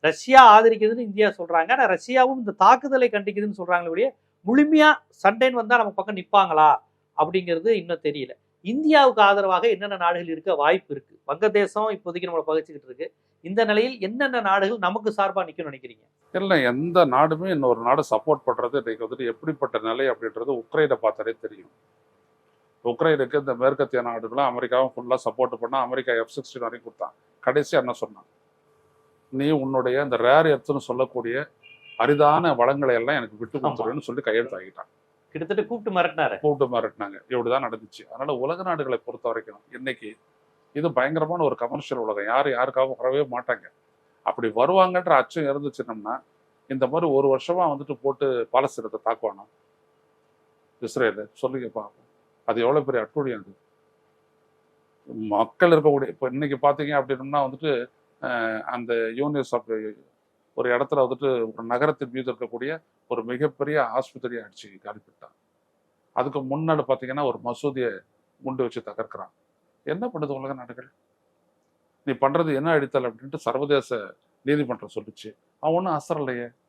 Russia ஆதரிக்குதுன்னு India சொல்றாங்க. ஆனா ரஷ்யாவும் இந்த தாக்குதலை கண்டிக்குதுன்னு சொல்றாங்களே ஒழிய, முழுமையா சண்டைன்னு வந்தா நம்ம பக்கம் நிப்பாங்களா அப்படிங்கிறது இன்னும் தெரியல. இந்தியாவுக்கு ஆதரவாக என்னென்ன நாடுகள் இருக்க வாய்ப்பு இருக்கு? வங்கதேசம் இப்போதைக்கு நம்மள பகைச்சுக்கிட்டு இருக்கு. இந்த நிலையில் என்னென்ன நாடுகள் நமக்கு சார்பா நிக்கும்னு நினைக்கிறீங்க? இல்லை, எந்த நாடுமே இன்னொரு நாடு சப்போர்ட் பண்றது இன்னைக்கு வந்துட்டு எப்படிப்பட்ட நிலை அப்படின்றது உக்ரைனை பார்த்தாலே தெரியும். உக்ரைனுக்கு இந்த மேற்கத்திய நாடுகளும் அமெரிக்காவும் ஃபுல்லாக சப்போர்ட் பண்ணா, அமெரிக்கா F-16 வரைக்கும் கொடுத்தான். கடைசியாக என்ன சொன்னான்? நீ உன்னுடைய இந்த ரேர் எர்த்னு சொல்லக்கூடிய அரிதான வளங்களை எல்லாம் எனக்கு விட்டு கொடுத்துருன்னு சொல்லி கையெழுத்து ஆகிட்டான். கிட்டத்தட்ட கூப்பிட்டு மிரட்டினாரு. கூப்பிட்டு மிரட்டினாங்க. இப்படிதான் நடந்துச்சு. அதனால உலக நாடுகளை பொறுத்த வரைக்கும் இன்னைக்கு இது பயங்கரமான ஒரு கமர்ஷியல் உலகம். யாருக்காகவும் வரவே மாட்டாங்க. அப்படி வருவாங்கன்ற அச்சம் இருந்துச்சுன்னம்னா, இந்த மாதிரி ஒரு வருஷமா வந்துட்டு போட்டு பாலஸ்தீனத்தை தாக்குவானா இஸ்ரேல்? சொல்லுங்க பார்ப்போம். அது எவ்வளவு பெரிய அட்டூழியம் அது. மக்கள் இருக்கக்கூடிய இப்போ இன்னைக்கு பார்த்தீங்க அப்படின்னா வந்துட்டு அந்த யூனிவர்ஸ் ஆஃப் ஒரு இடத்துல வந்துட்டு ஒரு நகரத்தின் மீது இருக்கக்கூடிய ஒரு மிகப்பெரிய ஆஸ்பத்திரியை அடிச்சு காலிப்பிட்டான். அதுக்கு முன்னாடி பார்த்தீங்கன்னா ஒரு மசூதியை குண்டு வச்சு தகர்க்கிறான். என்ன பண்ணுது உலக நாடுகள்? நீ பண்றது என்ன அடித்தல் அப்படின்ட்டு சர்வதேச நீதிமன்றம் சொல்லிச்சு. அவன் ஒன்றும் அசரலையே.